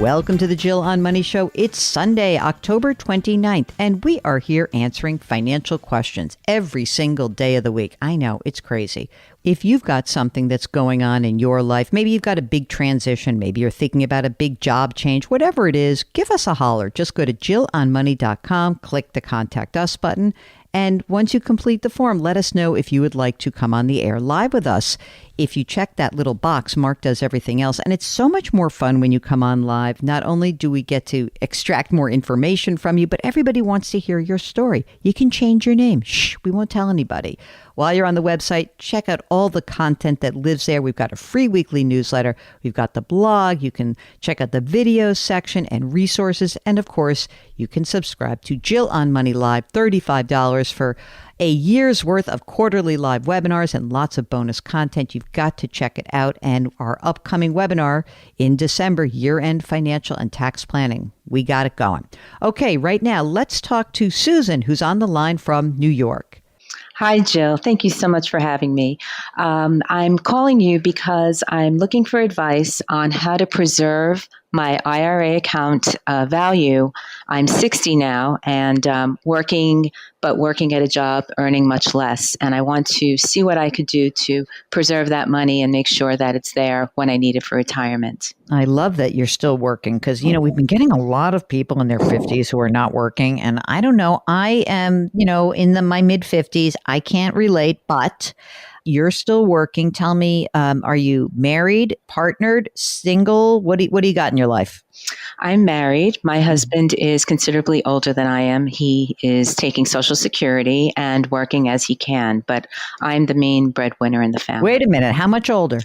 Welcome to the Jill on Money Show. It's Sunday, October 29th, and we are here answering financial questions every single day of the week. I know, it's crazy. If you've got something that's going on in your life, maybe you've got a big transition, maybe you're thinking about a big job change, whatever it is, give us a holler. Just go to jillonmoney.com, click the Contact Us button, and once you complete the form, let us know if you would like to come on the air live with us. If you check that little box, Mark does everything else. And it's so much more fun when you come on live. Not only do we get to extract more information from you, but everybody wants to hear your story. You can change your name. Shh, we won't tell anybody. While you're on the website, check out all the content that lives there. We've got a free weekly newsletter. We've got the blog. You can check out the videos section and resources. And of course, you can subscribe to Jill on Money Live, $35 for a year's worth of quarterly live webinars and lots of bonus content. You've got to check it out. And our upcoming webinar in December, year-end financial and tax planning. We got it going. Okay, right now, let's talk to Susan, who's on the line from New York. Hi, Jill. Thank you so much for having me. I'm calling you because I'm looking for advice on how to preserve my IRA account value. I'm 60 now and working at a job earning much less. And I want to see what I could do to preserve that money and make sure that it's there when I need it for retirement. I love that you're still working because, we've been getting a lot of people in their 50s who are not working. And I don't know, I am, in my mid 50s. I can't relate, but you're still working. Tell me, are you married, partnered, single? What do you got in your life? I'm married. My husband is considerably older than I am. He is taking Social Security and working as he can, but I'm the main breadwinner in the family. Wait a minute. How much older?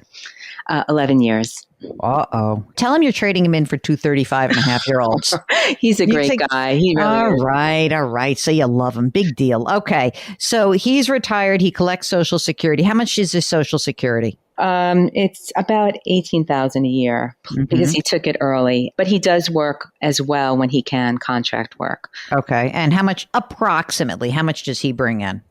11 years. Uh-oh. Tell him you're trading him in for two 35-and-a-half-year-olds. He's a great guy. He really All right. So you love him. Big deal. Okay. So he's retired. He collects Social Security. How much is his Social Security? It's about $18,000 a year because he took it early, but he does work as well when he can, contract work. Okay. And how much does he bring in?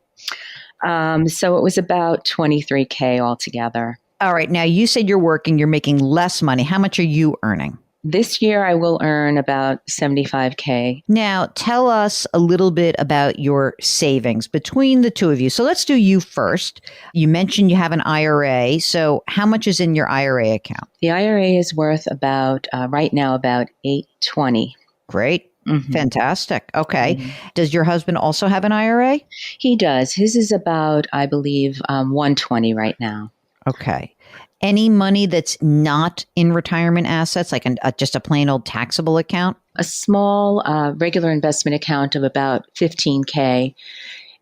So it was about $23,000 altogether. All right. Now you said you're working, you're making less money. How much are you earning? This year, I will earn about $75,000. Now, tell us a little bit about your savings between the two of you. So let's do you first. You mentioned you have an IRA. So how much is in your IRA account? The IRA is worth about, right now, about $820,000. Great. Fantastic. Okay. Does your husband also have an IRA? He does. His is about, I believe, $120,000 right now. Okay. Any money that's not in retirement assets, like just a plain old taxable account? A small regular investment account of about $15,000.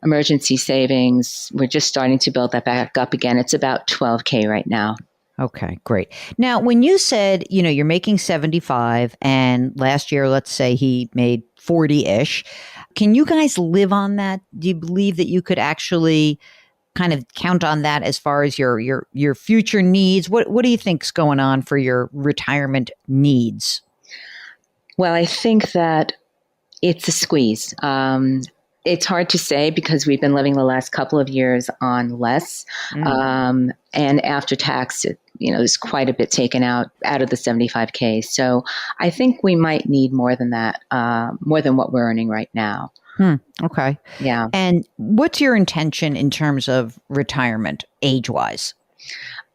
Emergency savings, we're just starting to build that back up again. It's about $12,000 right now. Okay, great. Now, when you said, you're making 75 and last year, let's say he made 40-ish, can you guys live on that? Do you believe that you could actually kind of count on that as far as your future needs? What do you think's going on for your retirement needs? Well, I think that it's a squeeze. It's hard to say because we've been living the last couple of years on less. And after tax, there's quite a bit taken out of the $75,000. So I think we might need more than that, more than what we're earning right now. Okay. Yeah. And what's your intention in terms of retirement age-wise?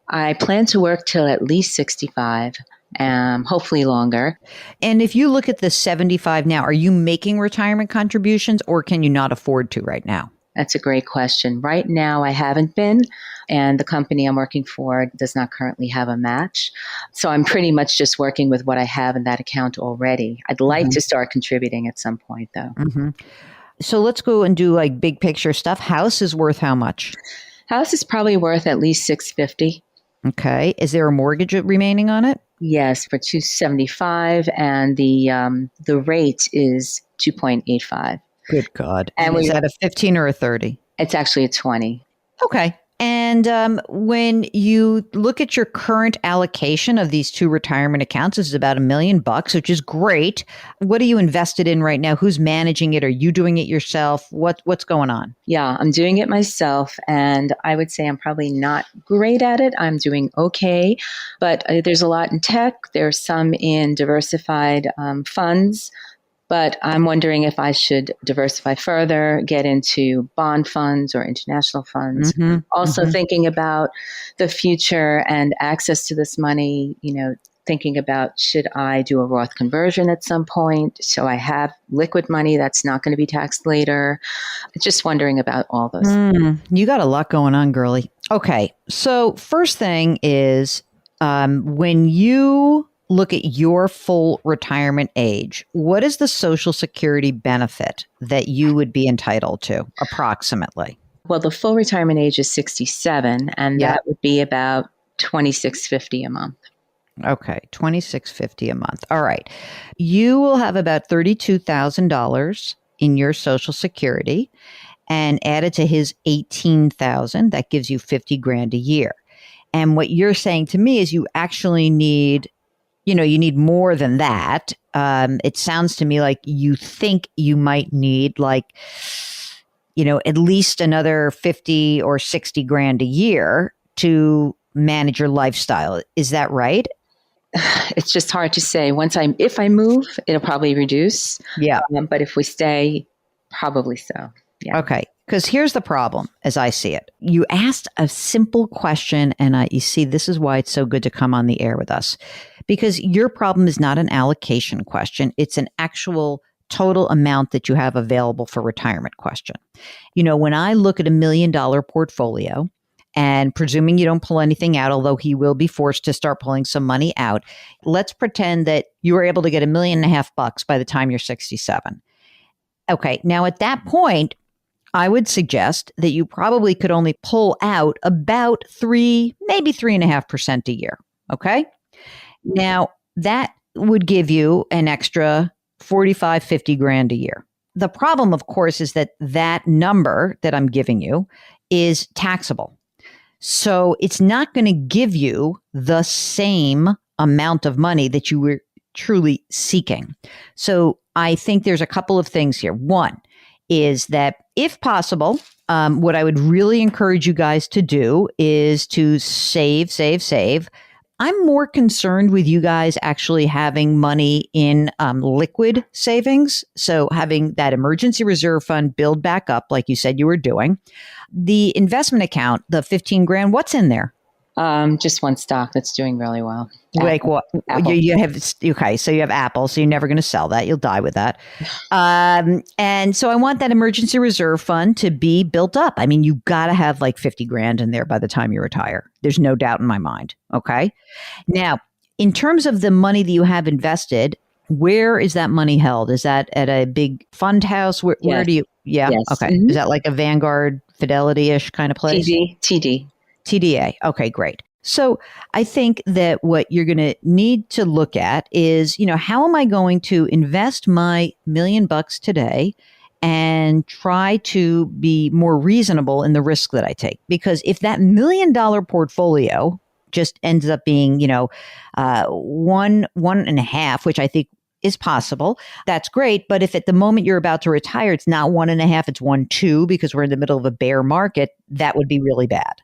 I plan to work till at least 65, hopefully longer. And if you look at the 75 now, are you making retirement contributions or can you not afford to right now? That's a great question. Right now, I haven't been, and the company I'm working for does not currently have a match. So I'm pretty much just working with what I have in that account already. I'd like to start contributing at some point, though. So let's go and do like big picture stuff. House is worth how much? House is probably worth at least $650,000. Okay. Is there a mortgage remaining on it? Yes, for $275,000, and the rate is 2.85. Good God. And is that a 15 or a 30? It's actually a 20. Okay. And when you look at your current allocation of these two retirement accounts, this is about $1 million, which is great. What are you invested in right now? Who's managing it? Are you doing it yourself? What's going on? Yeah, I'm doing it myself, and I would say I'm probably not great at it. I'm doing okay, but there's a lot in tech. There's some in diversified funds. But I'm wondering if I should diversify further, get into bond funds or international funds. Also thinking about the future and access to this money, thinking about should I do a Roth conversion at some point so I have liquid money that's not going to be taxed later. Just wondering about all those. You got a lot going on, girly. Okay, so first thing is when you look at your full retirement age, what is the Social Security benefit that you would be entitled to approximately? Well, the full retirement age is 67, and that would be about $26.50 a month. Okay, $26.50 a month. All right. You will have about $32,000 in your Social Security, and added to his $18,000, that gives you $50,000 a year. And what you're saying to me is you actually need you need more than that. It sounds to me like you think you might need at least another 50 or 60 grand a year to manage your lifestyle. Is that right? It's just hard to say. If I move, it'll probably reduce. Yeah. But if we stay, probably so. Yeah. Okay. Because here's the problem as I see it. You asked a simple question, and you see, this is why it's so good to come on the air with us. Because your problem is not an allocation question. It's an actual total amount that you have available for retirement question. When I look at $1 million portfolio, and presuming you don't pull anything out, although he will be forced to start pulling some money out, let's pretend that you were able to get $1.5 million by the time you're 67. Okay. Now at that point, I would suggest that you probably could only pull out about 3, maybe 3.5% a year. Okay. Now that would give you an extra 45, 50 grand a year. The problem, of course, is that number that I'm giving you is taxable. So it's not going to give you the same amount of money that you were truly seeking. So I think there's a couple of things here. One is that if possible, what I would really encourage you guys to do is to save. I'm more concerned with you guys actually having money in liquid savings. So having that emergency reserve fund build back up, like you said you were doing. The investment account, the 15 grand, what's in there? Just one stock that's doing really well. Like what? You have, okay, so you have Apple, so you're never going to sell that. You'll die with that. And so I want that emergency reserve fund to be built up. I mean, you got to have like 50 grand in there by the time you retire. There's no doubt in my mind. Okay. Now, in terms of the money that you have invested, where is that money held? Is that at a big fund house? Where do you? Yeah. Yes. Okay. Mm-hmm. Is that like a Vanguard, Fidelity-ish kind of place? TDA. Okay, great. So I think that what you're going to need to look at is, how am I going to invest my $1 million today and try to be more reasonable in the risk that I take? Because if that $1 million portfolio just ends up being, 1.5, which I think is possible, that's great. But if at the moment you're about to retire, it's not 1.5, it's 1.2 because we're in the middle of a bear market, that would be really bad.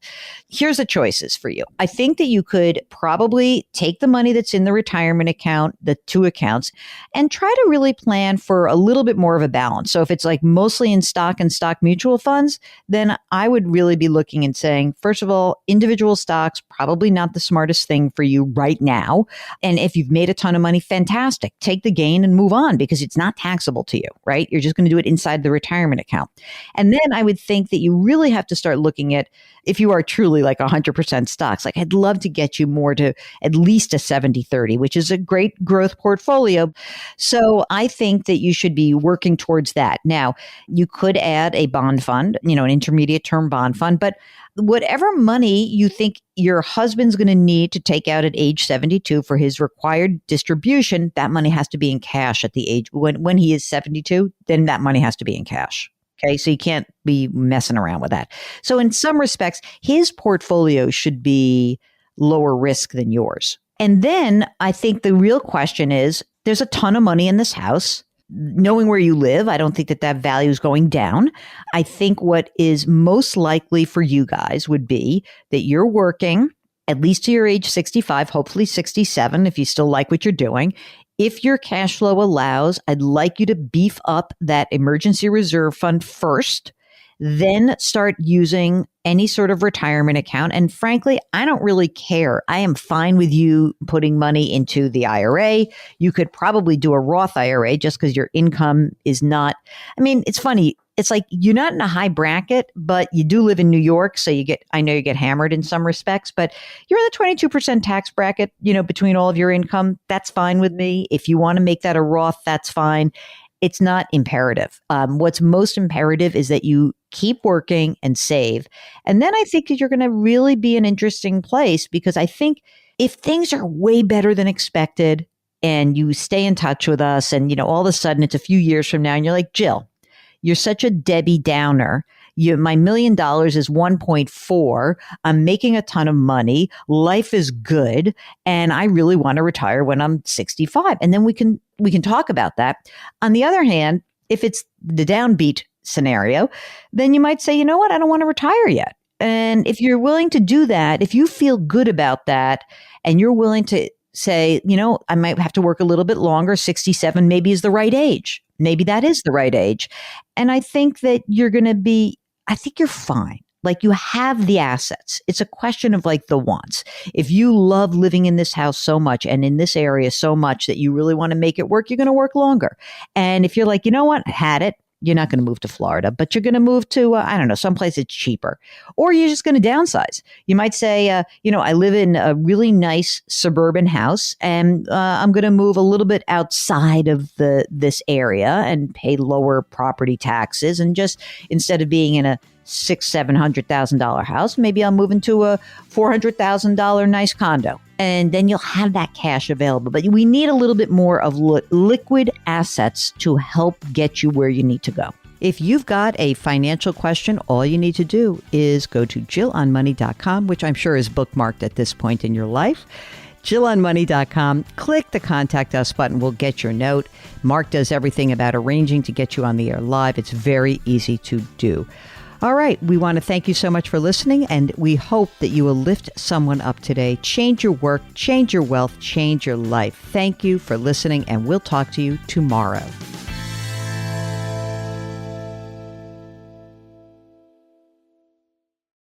Here's the choices for you. I think that you could probably take the money that's in the retirement account, the two accounts, and try to really plan for a little bit more of a balance. So if it's like mostly in stock and stock mutual funds, then I would really be looking and saying, first of all, individual stocks, probably not the smartest thing for you right now. And if you've made a ton of money, fantastic. Take the gain and move on because it's not taxable to you, right? You're just going to do it inside the retirement account. And then I would think that you really have to start looking at, if you are truly like 100% stocks, like I'd love to get you more to at least a 70-30, which is a great growth portfolio. So I think that you should be working towards that. Now, you could add a bond fund, an intermediate term bond fund, but whatever money you think your husband's going to need to take out at age 72 for his required distribution, that money has to be in cash at the age when he is 72, then that money has to be in cash. Okay, so you can't be messing around with that. So in some respects, his portfolio should be lower risk than yours. And then I think the real question is, there's a ton of money in this house. Knowing where you live, I don't think that value is going down. I think what is most likely for you guys would be that you're working at least to your age 65, hopefully 67, if you still like what you're doing. If your cash flow allows, I'd like you to beef up that emergency reserve fund first, then start using any sort of retirement account. And frankly, I don't really care. I am fine with you putting money into the IRA. You could probably do a Roth IRA just because your income is not, I mean, it's funny. It's like you're not in a high bracket, but you do live in New York. So I know you get hammered in some respects, but you're in the 22% tax bracket, between all of your income. That's fine with me. If you want to make that a Roth, that's fine. It's not imperative. What's most imperative is that you keep working and save. And then I think that you're going to really be an interesting place, because I think if things are way better than expected and you stay in touch with us and, all of a sudden it's a few years from now and you're like, Jill, you're such a Debbie Downer. My $1 million is 1.4. I'm making a ton of money. Life is good. And I really want to retire when I'm 65. And then we can talk about that. On the other hand, if it's the downbeat scenario, then you might say, you know what? I don't want to retire yet. And if you're willing to do that, if you feel good about that and you're willing to say, I might have to work a little bit longer, 67 maybe is the right age. Maybe that is the right age. And I think that I think you're fine. Like, you have the assets. It's a question of like the wants. If you love living in this house so much and in this area so much that you really want to make it work, you're going to work longer. And if you're like, you know what, had it, you're not going to move to Florida, but you're going to move to, I don't know, someplace that's cheaper, or you're just going to downsize. You might say, I live in a really nice suburban house and I'm going to move a little bit outside of this area and pay lower property taxes. And just instead of being in a $600,000-$700,000 house, maybe I'll move into a $400,000 nice condo. And then you'll have that cash available. But we need a little bit more of liquid assets to help get you where you need to go. If you've got a financial question, all you need to do is go to JillOnMoney.com, which I'm sure is bookmarked at this point in your life. JillOnMoney.com. Click the Contact Us button. We'll get your note. Mark does everything about arranging to get you on the air live. It's very easy to do. All right. We want to thank you so much for listening, and we hope that you will lift someone up today. Change your work, change your wealth, change your life. Thank you for listening, and we'll talk to you tomorrow.